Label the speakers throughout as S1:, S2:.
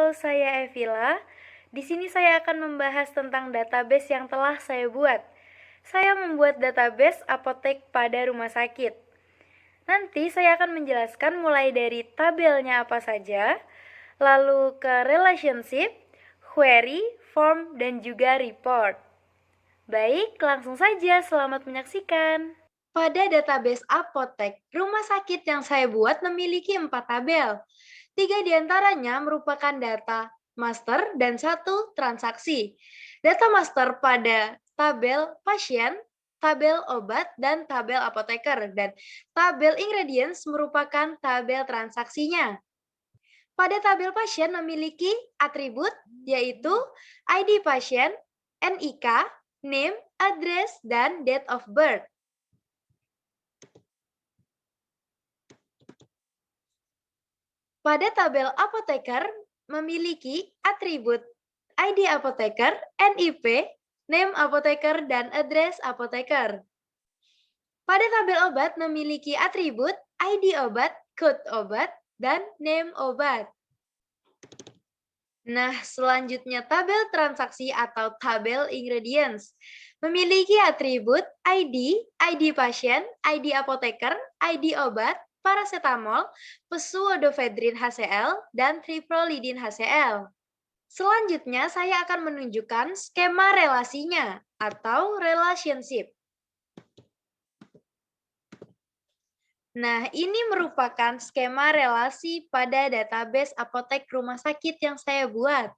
S1: Halo, saya Evila. Di sini saya akan membahas tentang database yang telah saya buat. Saya membuat database apotek pada rumah sakit. Nanti saya akan menjelaskan mulai dari tabelnya apa saja, lalu ke relationship, query, form, dan juga report. Baik, langsung saja. Selamat menyaksikan. Pada database apotek, rumah sakit yang saya buat memiliki 4 tabel. 3 diantaranya merupakan data master dan 1 transaksi. Data master pada tabel pasien, tabel obat, dan tabel apoteker. Dan tabel ingredients merupakan tabel transaksinya. Pada tabel pasien memiliki atribut yaitu ID pasien, NIK, name, address, dan date of birth. Pada tabel apoteker memiliki atribut ID apoteker, NIP, name apoteker, dan address apoteker. Pada tabel obat memiliki atribut ID obat, code obat, dan name obat. Nah, selanjutnya tabel transaksi atau tabel ingredients. Memiliki atribut ID, ID pasien, ID apoteker, ID obat, paracetamol, pseudoephedrine HCl, dan triprolidin HCl. Selanjutnya, saya akan menunjukkan skema relasinya atau relationship. Nah, ini merupakan skema relasi pada database apotek rumah sakit yang saya buat.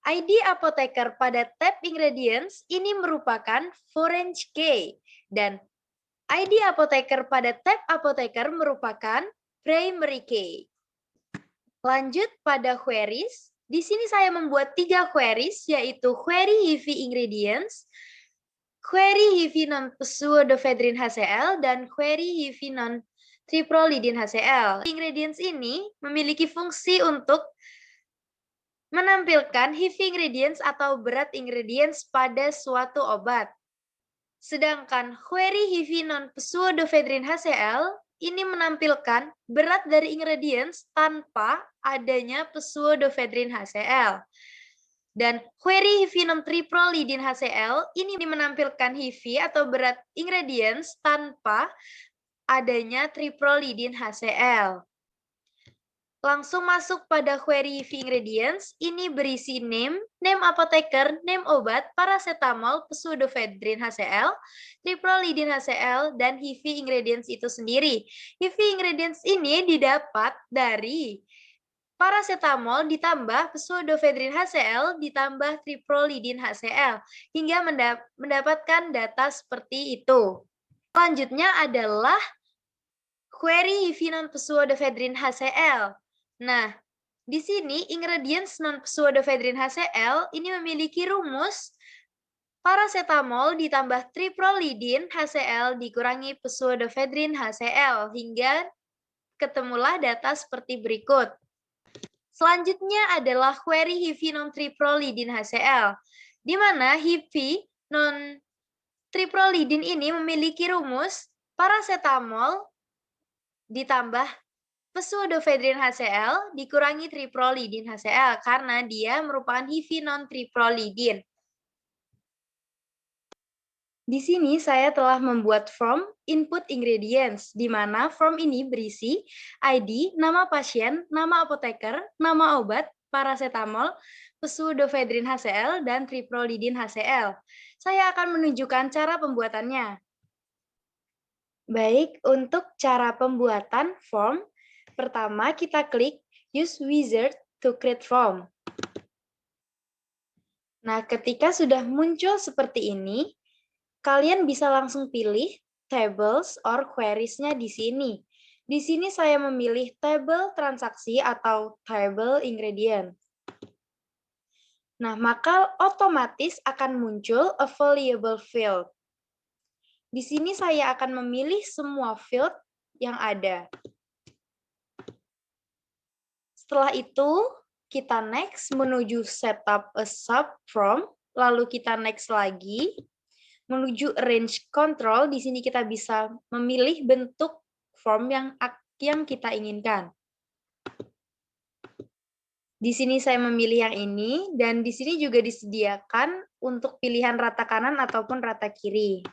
S1: ID apoteker pada tab ingredients ini merupakan foreign key dan ID apoteker pada tab apoteker merupakan primary key. Lanjut pada queries. Di sini saya membuat 3 queries yaitu query HIV ingredients, query HIV non-pseudoephedrine HCl, dan query HIV non-triprolidin HCl. Ingredients ini memiliki fungsi untuk menampilkan HIV ingredients atau berat ingredients pada suatu obat. Sedangkan query HIV non-pseudoephedrine HCl ini menampilkan berat dari ingredients tanpa adanya pseudoephedrine HCl. Dan query HIV non-triprolidin HCl ini menampilkan HIV atau berat ingredients tanpa adanya triprolidin HCl. Langsung masuk pada query HIV ingredients, ini berisi name, name apoteker, name obat, paracetamol, pseudoephedrine HCl, triprolidin HCl, dan HIV ingredients itu sendiri. HIV ingredients ini didapat dari paracetamol ditambah pseudoephedrine HCl ditambah triprolidin HCl hingga mendapatkan data seperti itu. Selanjutnya adalah query HIV non-pseudoephedrine HCl. Nah, di sini ingredients non-pseudoephedrine HCl ini memiliki rumus paracetamol ditambah triprolidin HCl dikurangi pseudoephedrine HCl hingga ketemulah data seperti berikut. Selanjutnya adalah query HIV non-triprolidin HCl, di mana HIV non-triprolidin ini memiliki rumus paracetamol ditambah pseudoephedrine HCl dikurangi triprolidin HCl karena dia merupakan HIV non-triprolidin. Di sini saya telah membuat form input ingredients, di mana form ini berisi ID, nama pasien, nama apoteker, nama obat, paracetamol, pseudoephedrine HCl, dan triprolidin HCl. Saya akan menunjukkan cara pembuatannya. Baik, untuk cara pembuatan form, pertama kita klik Use Wizard to create form. Nah, ketika sudah muncul seperti ini, kalian bisa langsung pilih tables or queries-nya di sini. Di sini saya memilih table transaksi atau table ingredient. Nah, maka otomatis akan muncul available field. Di sini saya akan memilih semua field yang ada. Setelah itu, kita next menuju setup a subform, lalu kita next lagi. Menuju arrange control, di sini kita bisa memilih bentuk form yang kita inginkan. Di sini saya memilih yang ini, dan di sini juga disediakan untuk pilihan rata kanan ataupun rata kiri.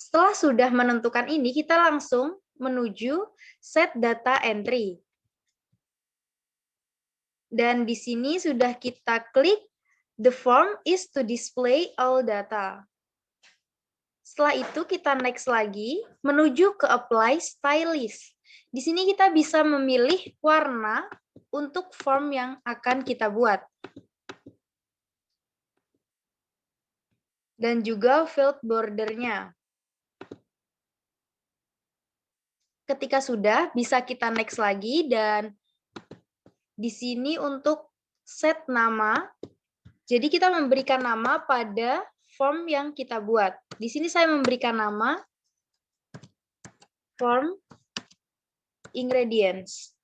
S1: Setelah sudah menentukan ini, kita langsung menuju set data entry. Dan di sini sudah kita klik, the form is to display all data. Setelah itu kita next lagi, menuju ke apply stylist. Di sini kita bisa memilih warna untuk form yang akan kita buat. Dan juga field bordernya. Ketika sudah, bisa kita next lagi, dan di sini untuk set nama, jadi kita memberikan nama pada form yang kita buat. Di sini saya memberikan nama form ingredients.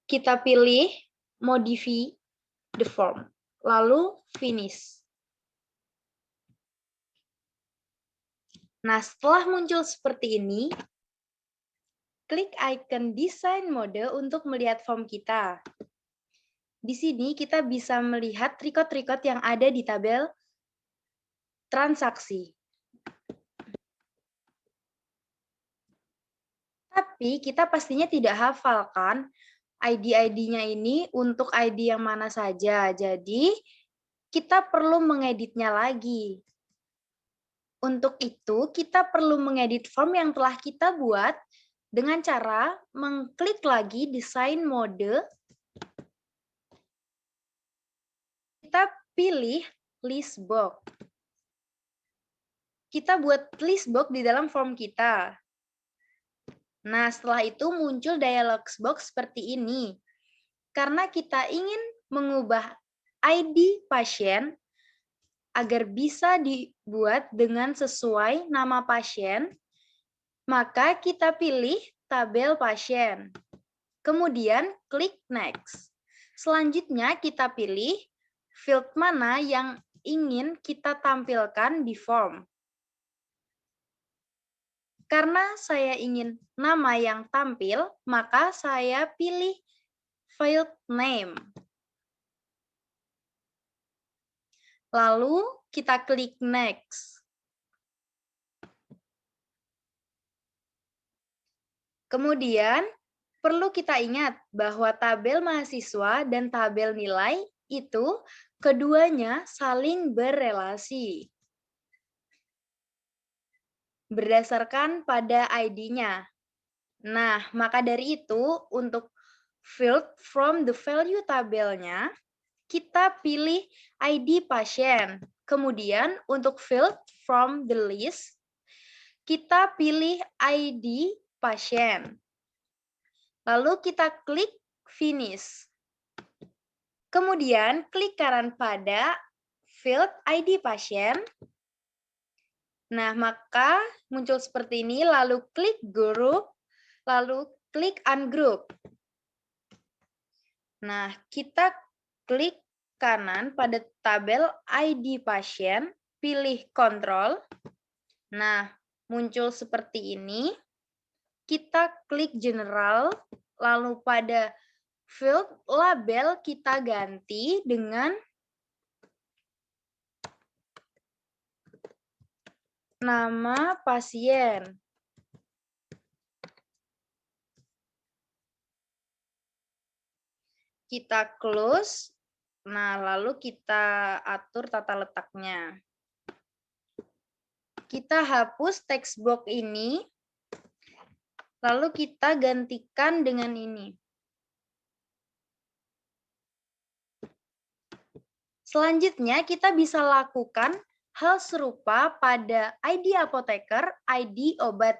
S1: Kita pilih modify the form, lalu finish. Nah, setelah muncul seperti ini, klik icon design mode untuk melihat form kita. Di sini kita bisa melihat record-record yang ada di tabel transaksi. Tapi kita pastinya tidak hafal kan ID-ID-nya ini untuk ID yang mana saja. Jadi kita perlu mengeditnya lagi. Untuk itu kita perlu mengedit form yang telah kita buat dengan cara mengklik lagi desain mode. Kita pilih list box. Kita buat list box di dalam form kita. Nah, setelah itu muncul dialog box seperti ini. Karena kita ingin mengubah ID pasien agar bisa dibuat dengan sesuai nama pasien, maka kita pilih tabel pasien. Kemudian klik next. Selanjutnya kita pilih field mana yang ingin kita tampilkan di form. Karena saya ingin nama yang tampil, maka saya pilih field name. Lalu kita klik next. Kemudian perlu kita ingat bahwa tabel mahasiswa dan tabel nilai itu keduanya saling berrelasi berdasarkan pada ID-nya. Nah, maka dari itu untuk field from the value tabelnya, kita pilih ID pasien. Kemudian untuk field from the list, kita pilih ID pasien. Lalu kita klik finish. Kemudian klik kanan pada field ID pasien. Nah, maka muncul seperti ini, lalu klik group, lalu klik ungroup. Nah, kita klik kanan pada tabel ID pasien, pilih kontrol. Nah, muncul seperti ini. Kita klik general, lalu pada field label kita ganti dengan nama pasien. Kita close, nah lalu kita atur tata letaknya. Kita hapus text box ini, lalu kita gantikan dengan ini. Selanjutnya kita bisa lakukan hal serupa pada ID apoteker, ID obat.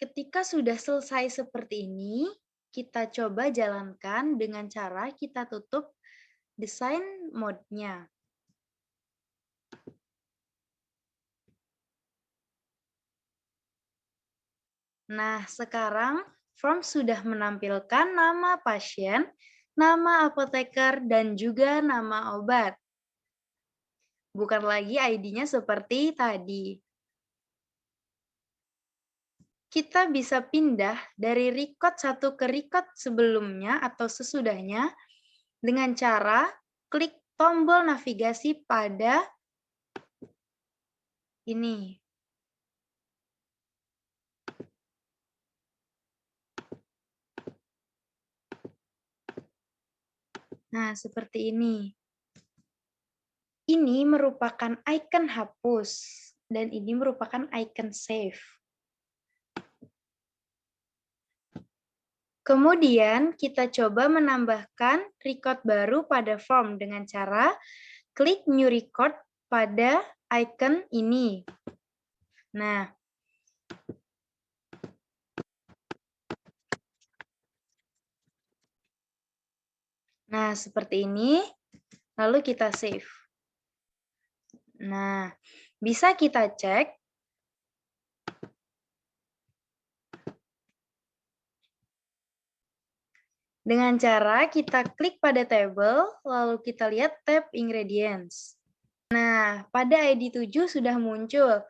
S1: Ketika sudah selesai seperti ini, kita coba jalankan dengan cara kita tutup desain mode-nya. Nah, sekarang form sudah menampilkan nama pasien, nama apoteker, dan juga nama obat. Bukan lagi ID-nya seperti tadi. Kita bisa pindah dari record satu ke record sebelumnya atau sesudahnya dengan cara klik tombol navigasi pada ini. Nah, seperti ini. Ini merupakan icon hapus, dan ini merupakan icon save. Kemudian, kita coba menambahkan record baru pada form dengan cara klik new record pada icon ini. Nah, seperti ini. Lalu kita save. Nah, bisa kita cek dengan cara kita klik pada table, lalu kita lihat tab ingredients. Nah, pada ID 7 sudah muncul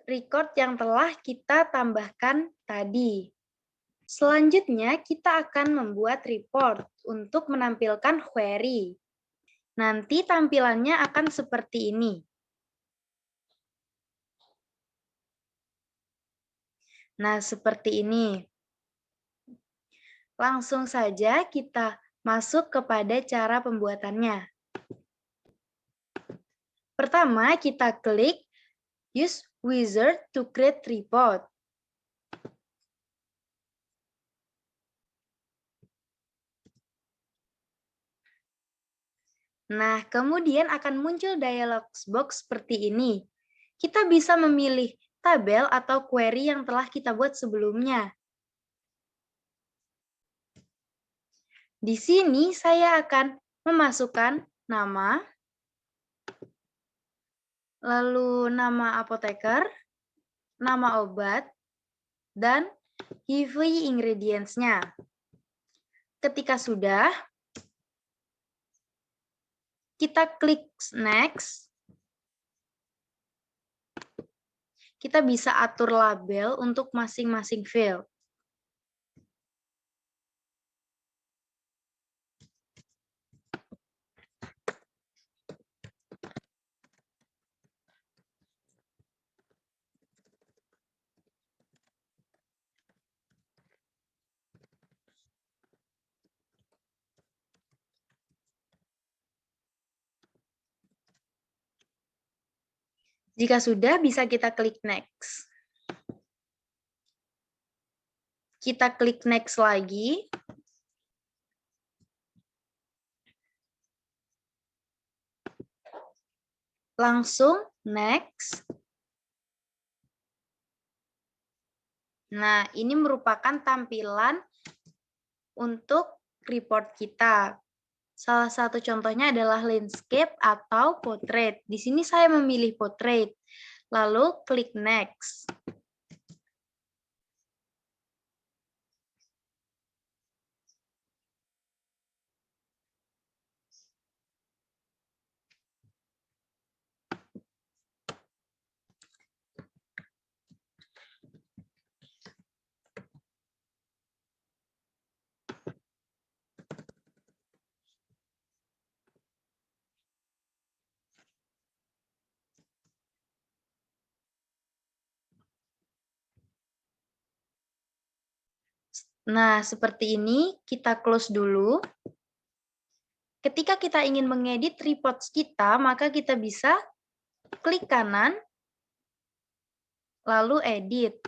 S1: record yang telah kita tambahkan tadi. Selanjutnya, kita akan membuat report untuk menampilkan query. Nanti tampilannya akan seperti ini. Nah, seperti ini. Langsung saja kita masuk kepada cara pembuatannya. Pertama, kita klik Use Wizard to create report. Nah, kemudian akan muncul dialog box seperti ini. Kita bisa memilih tabel atau query yang telah kita buat sebelumnya. Di sini saya akan memasukkan nama, lalu nama apoteker, nama obat, dan heavy ingredients-nya. Ketika sudah, kita klik next. Kita bisa atur label untuk masing-masing field. Jika sudah, bisa kita klik next. Kita klik next lagi. Langsung next. Nah, ini merupakan tampilan untuk report kita. Salah satu contohnya adalah landscape atau portrait. Di sini saya memilih portrait. Lalu klik next. Nah, seperti ini kita close dulu. Ketika kita ingin mengedit reports kita, maka kita bisa klik kanan, lalu edit.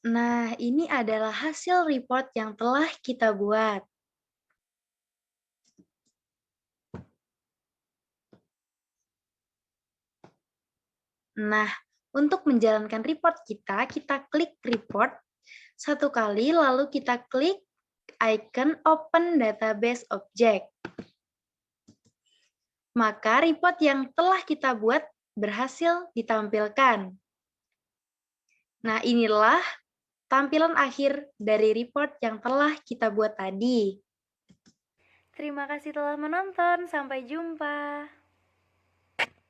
S1: Nah, ini adalah hasil report yang telah kita buat. Nah, untuk menjalankan report kita klik report satu kali, lalu kita klik icon open database object. Maka report yang telah kita buat berhasil ditampilkan. Nah, inilah tampilan akhir dari report yang telah kita buat tadi. Terima kasih telah menonton, sampai jumpa.